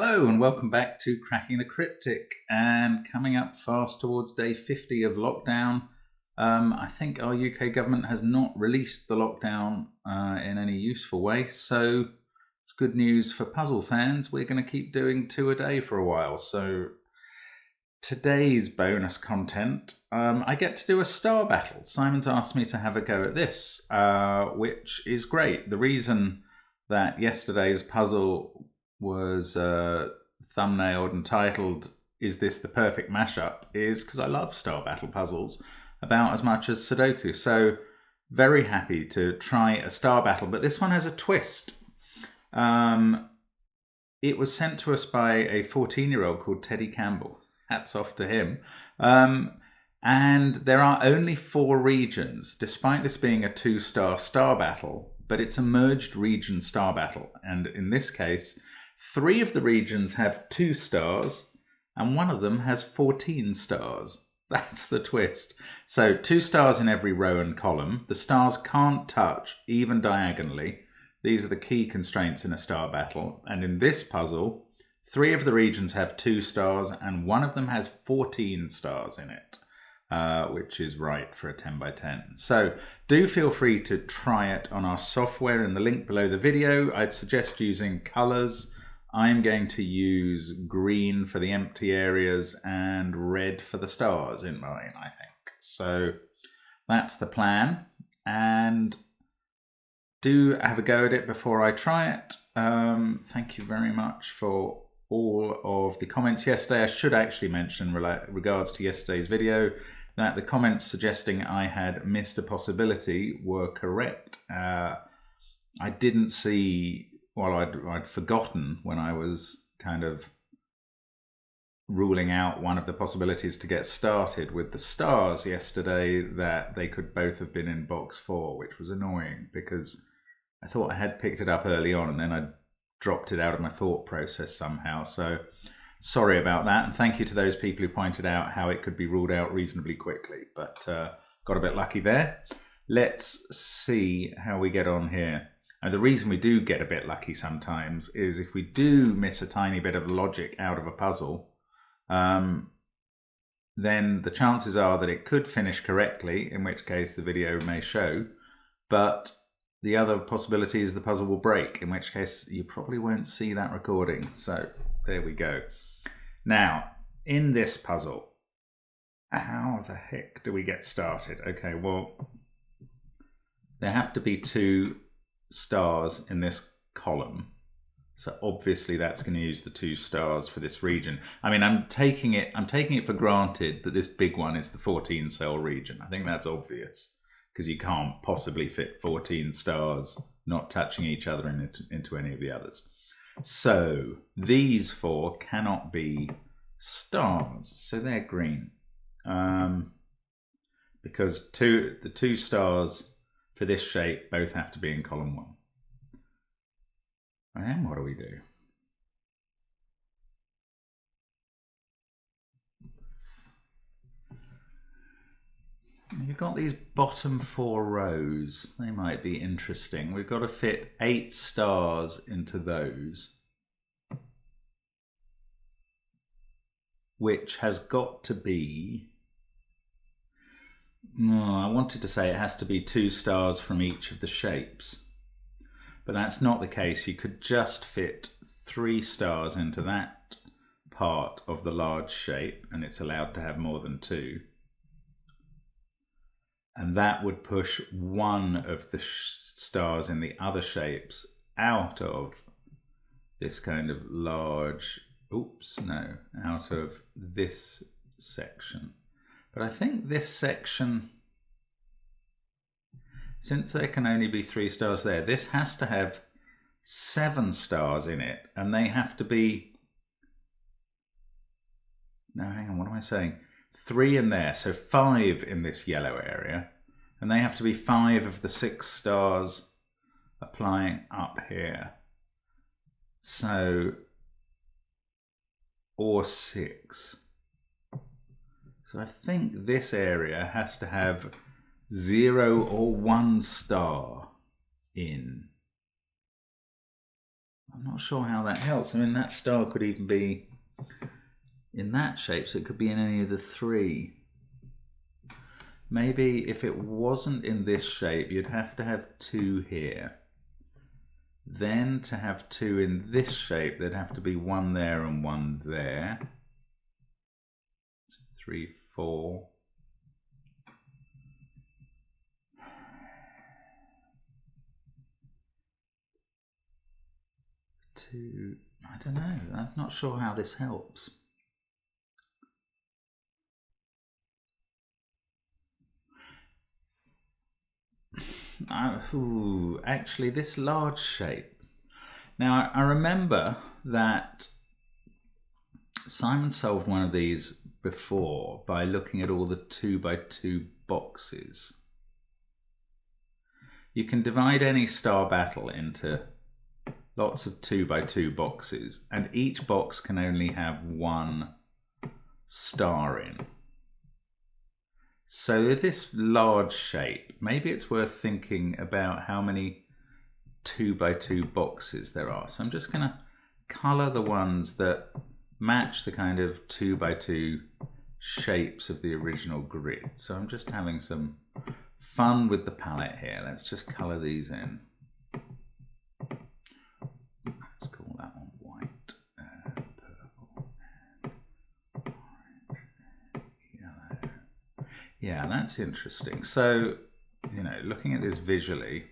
Hello and welcome back to Cracking the Cryptic, and coming up fast towards day 50 of lockdown. I think our UK government has not released the lockdown in any useful way, so it's good news for puzzle fans. We're going to keep doing 2 a day for a while. So today's bonus content, I get to do a star battle. Simon's asked me to have a go at this, which is great. The reason that yesterday's puzzle was thumbnailed and titled "Is This the Perfect Mashup?" is because I love star battle puzzles about as much as Sudoku. So very happy to try a star battle, but this one has a twist. It was sent to us by a 14-year-old called Teddy Campbell. Hats off to him. And there are only 4 regions, despite this being a 2-star star battle, but it's a merged region star battle. And in this case, 3 of the regions have 2 stars and 1 of them has 14 stars. That's the twist. So 2 stars in every row and column. The stars can't touch, even diagonally. These are the key constraints in a star battle. And in this puzzle, 3 of the regions have 2 stars and 1 of them has 14 stars in it, which is right for a 10 by 10. So do feel free to try it on our software in the link below the video. I'd suggest using colors. I'm going to use green for the empty areas and red for the stars in mine, I think. So that's the plan. And do have a go at it before I try it. Thank you very much for all of the comments yesterday. I should actually mention, regards to yesterday's video, that the comments suggesting I had missed a possibility were correct. I didn't see, well, I'd forgotten when I was kind of ruling out one of the possibilities to get started with the stars yesterday, that they could both have been in box 4, which was annoying because I thought I had picked it up early on and then I dropped it out of my thought process somehow. So sorry about that, and thank you to those people who pointed out how it could be ruled out reasonably quickly, but got a bit lucky there. Let's see how we get on here. And the reason we do get a bit lucky sometimes is if we do miss a tiny bit of logic out of a puzzle, then the chances are that it could finish correctly, in which case the video may show, but the other possibility is the puzzle will break, in which case you probably won't see that recording. So there we go. Now, in this puzzle, how the heck do we get started? Okay, well, there have to be 2 stars in this column. So obviously that's going to use the 2 stars for this region. I mean, I'm taking it for granted that this big one is the 14 cell region. I think that's obvious, because you can't possibly fit 14 stars not touching each other into any of the others. So these 4 cannot be stars, so they're green. Because the 2 stars for this shape both have to be in column 1. And then what do we do? You've got these bottom 4 rows. They might be interesting. We've got to fit 8 stars into those, which has got to be, I wanted to say it has to be 2 stars from each of the shapes, but that's not the case. You could just fit 3 stars into that part of the large shape, and it's allowed to have more than 2. And that would push 1 of the stars in the other shapes out of this kind of large, out of this section. But I think this section, since there can only be 3 stars there, this has to have 7 stars in it, and they have to be, no, hang on, what am I saying? 3 in there, so 5 in this yellow area, and they have to be 5 of the 6 stars applying up here. So, or 6. So I think this area has to have 0 or 1 star in. I'm not sure how that helps. I mean, that star could even be in that shape, so it could be in any of the three. Maybe if it wasn't in this shape, you'd have to have 2 here. Then to have 2 in this shape, there'd have to be 1 there and 1 there. 3, 4. 2. I don't know. I'm not sure how this helps. Actually, this large shape. Now, I remember that Simon solved one of these before by looking at all the 2x2 boxes. You can divide any star battle into lots of 2x2 boxes, and each box can only have 1 star in. So this large shape, maybe it's worth thinking about how many 2x2 boxes there are. So I'm just going to colour the ones that match the kind of 2x2 shapes of the original grid. So I'm just having some fun with the palette here. Let's just colour these in. Let's call that one white, purple, and orange, yellow. Yeah, that's interesting. So, you know, looking at this visually,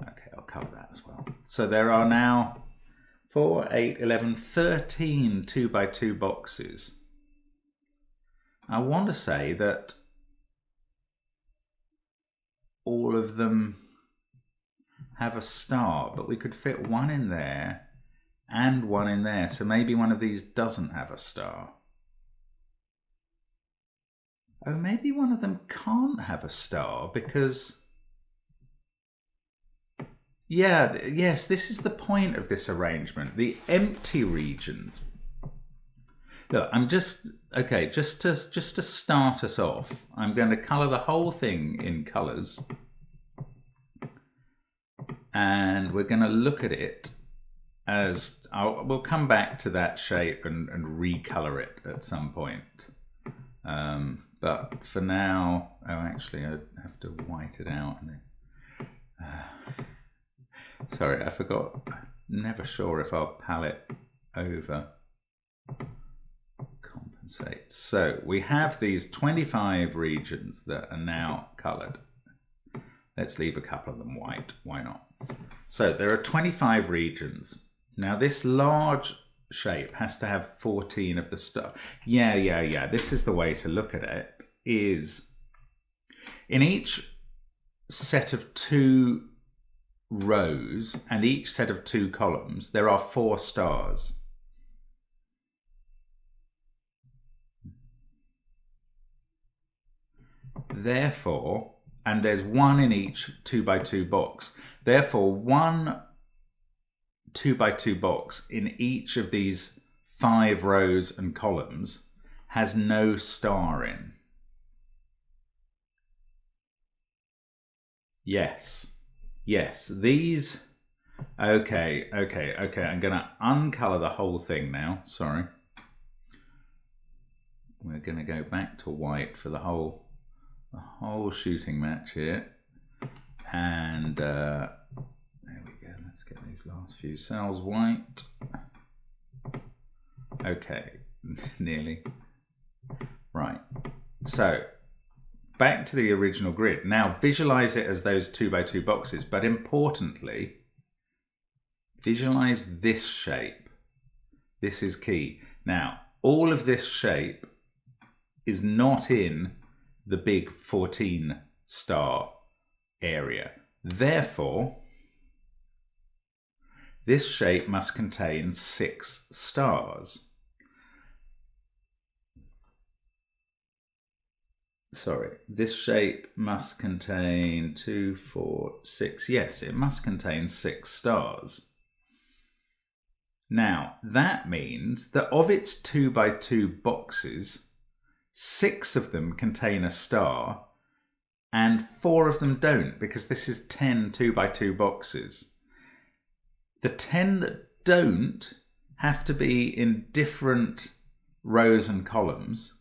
okay, I'll cover that as well. So there are now 4, 8, 11, 13 2x2 boxes. I want to say that all of them have a star, but we could fit 1 in there and 1 in there. So maybe one of these doesn't have a star. Oh, maybe one of them can't have a star because... Yeah, yes, this is the point of this arrangement. The empty regions. Look, I'm just... Okay, just to start us off, I'm going to colour the whole thing in colours. And we're going to look at it as... we'll come back to that shape and recolour it at some point. But for now... Oh, actually, I have to white it out. Sorry, I forgot. I'm never sure if our palette over compensates. So we have these 25 regions that are now coloured. Let's leave a couple of them white. Why not? So there are 25 regions. Now this large shape has to have 14 of the stuff. Yeah. This is the way to look at it. Is in each set of 2 rows and each set of 2 columns, there are 4 stars. Therefore, and there's 1 in each 2x2 box. Therefore, 1 2x2 box in each of these 5 rows and columns has no star in. Yes, these... Okay, I'm going to uncolour the whole thing now, sorry. We're going to go back to white for the whole shooting match here. And there we go, let's get these last few cells white. Okay, nearly. Right, so back to the original grid. Now visualize it as those 2x2 boxes, but importantly, visualize this shape. This is key. Now, all of this shape is not in the big 14 star area. Therefore, this shape must contain 6 stars. Sorry, this shape must contain 2, 4, 6. Yes, it must contain 6 stars. Now, that means that of its 2x2 boxes, 6 of them contain a star and 4 of them don't, because this is 10 2x2 boxes. The 10 that don't have to be in different rows and columns.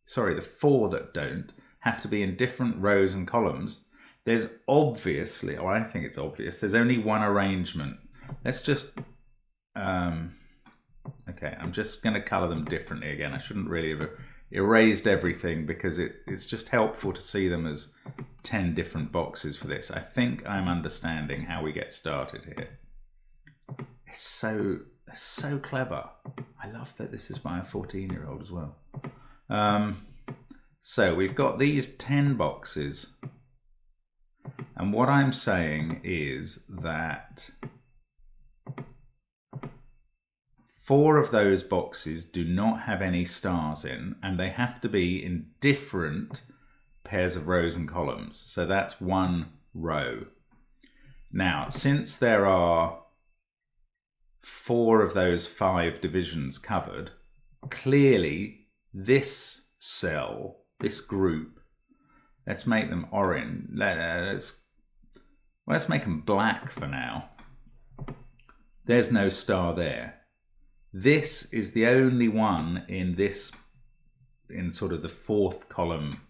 Sorry, the 4 that don't have to be in different rows and columns. There's obviously, or I think it's obvious, there's only one arrangement. Let's just, okay, I'm just going to colour them differently again. I shouldn't really have erased everything because it's just helpful to see them as 10 different boxes for this. I think I'm understanding how we get started here. It's so clever. I love that this is by a 14-year-old as well. So we've got these 10 boxes. And what I'm saying is that 4 of those boxes do not have any stars in, and they have to be in different pairs of rows and columns. So that's one row. Now, since there are 4 of those 5 divisions covered, clearly this cell, this group, let's make them orange. Let's make them black for now. There's no star there. This is the only one in sort of the 4th column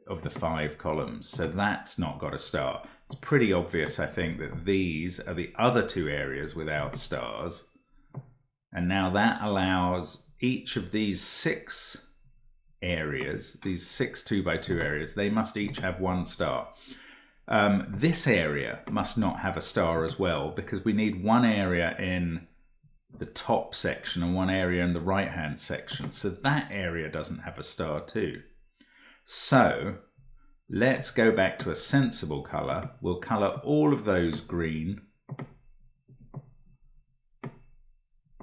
of the 5 columns. So that's not got a star. It's pretty obvious, I think, that these are the other 2 areas without stars. And now that allows each of these 6 areas, these 6 2x2 areas, they must each have 1 star. This area must not have a star as well, because we need 1 area in the top section and 1 area in the right hand section. So that area doesn't have a star too. So let's go back to a sensible colour. We'll colour all of those green.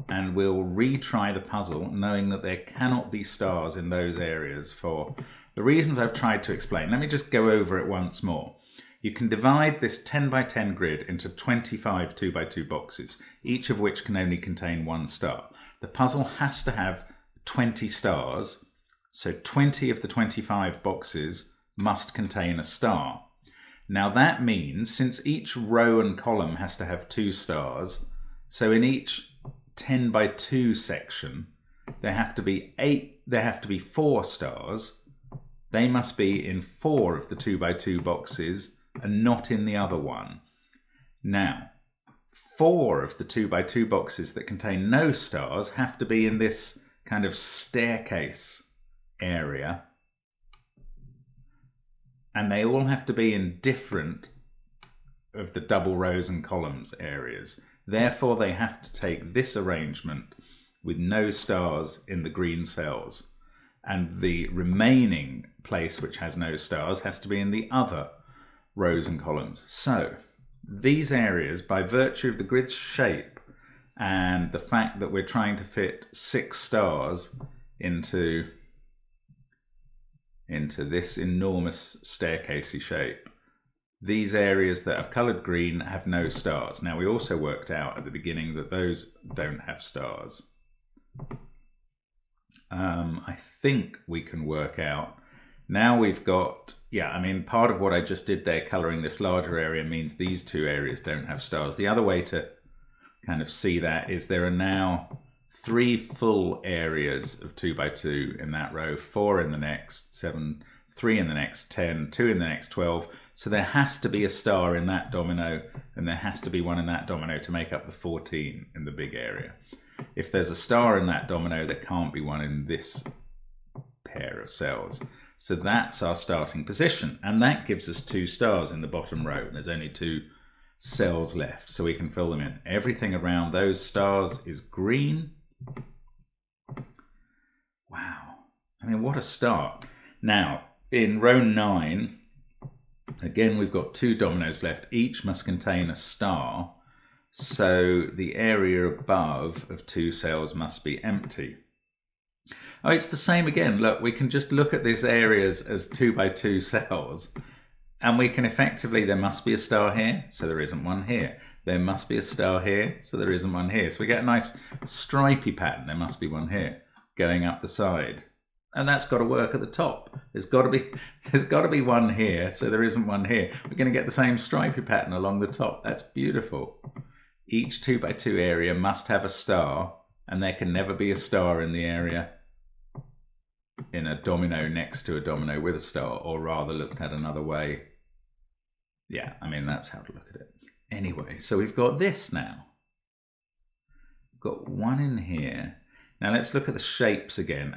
And we'll retry the puzzle, knowing that there cannot be stars in those areas for the reasons I've tried to explain. Let me just go over it once more. You can divide this 10 by 10 grid into 25 2x2 boxes, each of which can only contain 1 star. The puzzle has to have 20 stars, so 20 of the 25 boxes must contain a star. Now that means, since each row and column has to have 2 stars, so in each 10 by 2 section, there have to be 4 stars. They must be in 4 of the 2x2 boxes and not in the other one. Now, 4 of the 2x2 boxes that contain no stars have to be in this kind of staircase area, and they all have to be in different of the double rows and columns areas. Therefore, they have to take this arrangement with no stars in the green cells, and the remaining place which has no stars has to be in the other rows and columns. So these areas, by virtue of the grid's shape and the fact that we're trying to fit 6 stars into this enormous staircasey shape, these areas that have coloured green have no stars. Now, we also worked out at the beginning that those don't have stars. I think we can work out. Now we've got, part of what I just did there, colouring this larger area, means these 2 areas don't have stars. The other way to kind of see that is there are now 3 full areas of 2x2 in that row, 4 in the next 7, 3 in the next 10, 2 in the next 12. So there has to be a star in that domino, and there has to be 1 in that domino to make up the 14 in the big area. If there's a star in that domino, there can't be 1 in this pair of cells. So that's our starting position, and that gives us 2 stars in the bottom row. There's only 2 cells left, so we can fill them in. Everything around those stars is green. Wow, what a start. Now, in row 9, again, we've got 2 dominoes left. Each must contain a star, so the area above of 2 cells must be empty. Oh, it's the same again. Look, we can just look at these areas as 2x2 cells, and we can effectively, there must be a star here, so there isn't one here. There must be a star here, so there isn't one here. So we get a nice stripy pattern. There must be one here going up the side. And that's got to work at the top. There's got to be one here, so there isn't one here. We're going to get the same stripy pattern along the top. That's beautiful. each 2x2 area must have a star, and there can never be a star in the area in a domino next to a domino with a star, or rather looked at another way. Yeah, I mean, that's how to look at it. Anyway, so we've got this now. We've got one in here. Now let's look at the shapes again.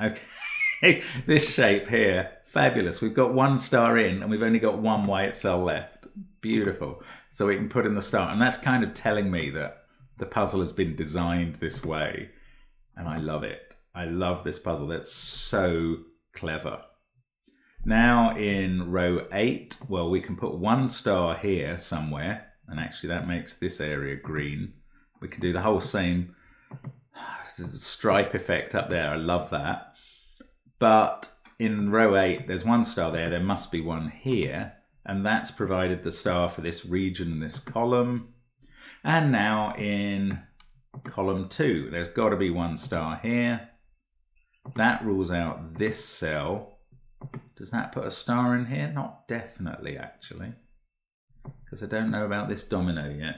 Okay, this shape here, fabulous. We've got one star in and we've only got one white cell left. Beautiful. So we can put in the star, and that's kind of telling me that the puzzle has been designed this way, and I love it. I love this puzzle. That's so clever. Now in row 8, well, we can put one star here somewhere, and actually that makes this area green. We can do the whole same stripe effect up there. I love that. But in row 8, there's one star there. There must be one here, and that's provided the star for this region and this column. And now in column 2, there's got to be one star here. That rules out this cell. Does that put a star in here? Not definitely, actually, because I don't know about this domino yet.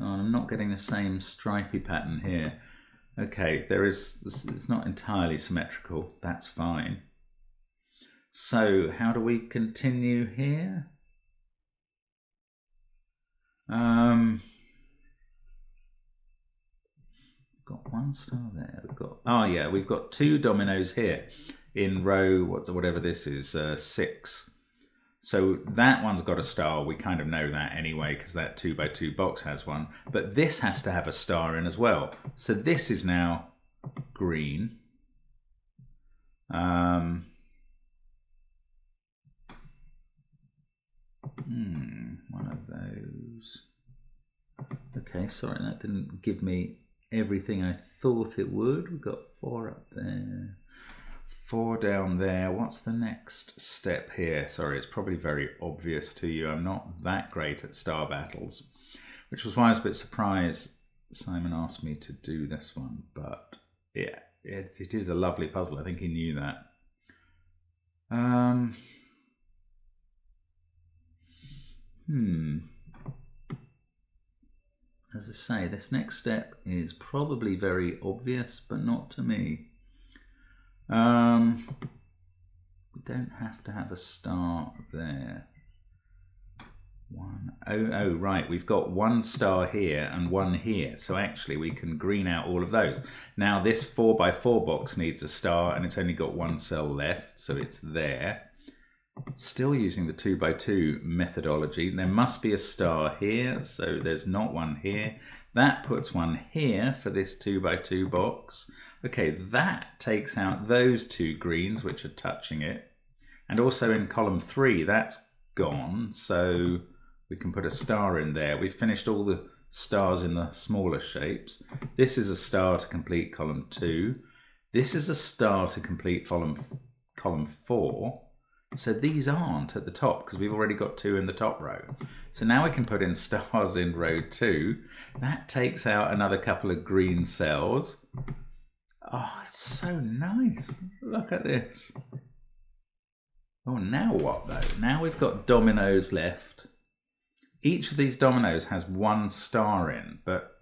Oh, I'm not getting the same stripy pattern here. Okay, it's not entirely symmetrical. That's fine. So how do we continue here? Got one star there. We've got 2 dominoes here in row whatever this is, 6. So that one's got a star. We kind of know that anyway because that 2x2 box has one. But this has to have a star in as well. So this is now green. One of those. Okay, sorry, that didn't give me everything I thought it would. We've got 4 up there, 4 down there. What's the next step here? Sorry, it's probably very obvious to you. I'm not that great at star battles, which was why I was a bit surprised Simon asked me to do this one. But yeah, it is a lovely puzzle. I think he knew that. As I say, this next step is probably very obvious, but not to me. We don't have to have a star there. Oh, right, we've got one star here and one here, so actually we can green out all of those. Now this 4x4 box needs a star, and it's only got one cell left, so it's there. Still using the 2x2 methodology. There must be a star here, so there's not one here. That puts one here for this 2x2 box. Okay, that takes out those 2 greens which are touching it. And also in column 3, that's gone, so we can put a star in there. We've finished all the stars in the smaller shapes. This is a star to complete column 2. This is a star to complete column 4. So these aren't at the top because we've already got 2 in the top row. So now we can put in stars in row 2. That takes out another couple of green cells. Oh, it's so nice. Look at this. Oh, now what though? Now we've got dominoes left. Each of these dominoes has one star in, but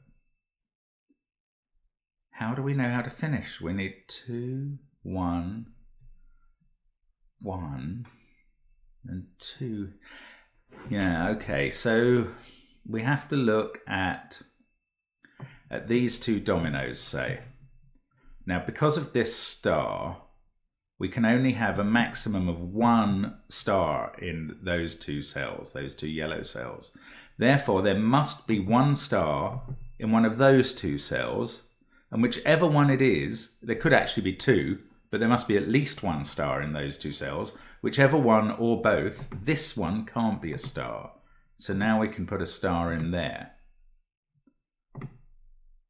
how do we know how to finish? We need 2, 1, 1 and 2. Yeah, okay, so we have to look at these 2 dominoes, say. Now, because of this star, we can only have a maximum of 1 star in those 2 cells, those 2 yellow cells. Therefore, there must be 1 star in one of those 2 cells, and whichever one it is, there could actually be 2, but there must be at least 1 star in those 2 cells. Whichever one or both, this one can't be a star. So now we can put a star in there.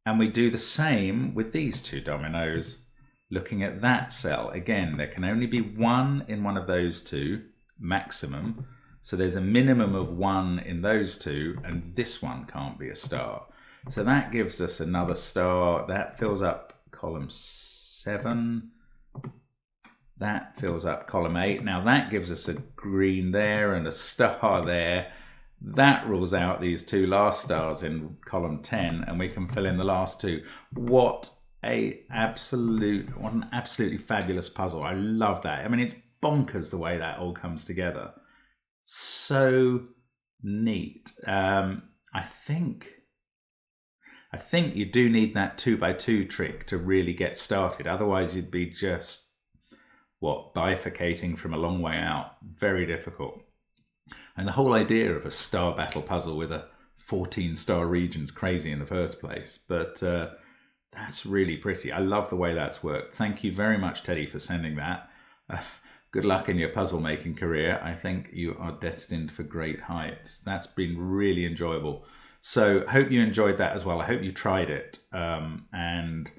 And we do the same with these 2 dominoes, looking at that cell. Again, there can only be 1 in one of those 2, maximum. So there's a minimum of 1 in those 2, and this one can't be a star. So that gives us another star. That fills up column 7. That fills up column 8. Now that gives us a green there and a star there. That rules out these two last stars in column 10, and we can fill in the last two. What an absolutely fabulous puzzle. I love that. I mean, it's bonkers the way that all comes together. So neat. I think you do need that 2x2 trick to really get started. Otherwise, you'd be just, bifurcating from a long way out. Very difficult. And the whole idea of a star battle puzzle with a 14-star region is crazy in the first place. But that's really pretty. I love the way that's worked. Thank you very much, Teddy, for sending that. Good luck in your puzzle-making career. I think you are destined for great heights. That's been really enjoyable. So hope you enjoyed that as well. I hope you tried it and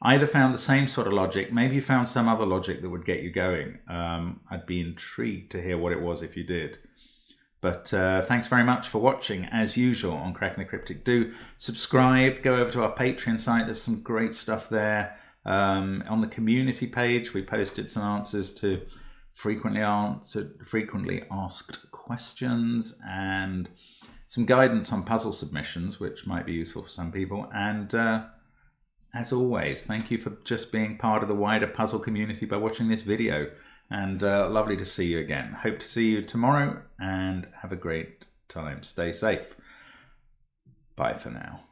either found the same sort of logic. Maybe you found some other logic that would get you going. I'd be intrigued to hear what it was if you did. But thanks very much for watching, as usual, on Cracking the Cryptic. Do subscribe, go over to our Patreon site. There's some great stuff there. On the community page, we posted some answers to frequently asked questions and some guidance on puzzle submissions, which might be useful for some people. And as always, thank you for just being part of the wider puzzle community by watching this video. And lovely to see you again. Hope to see you tomorrow, and have a great time. Stay safe. Bye for now.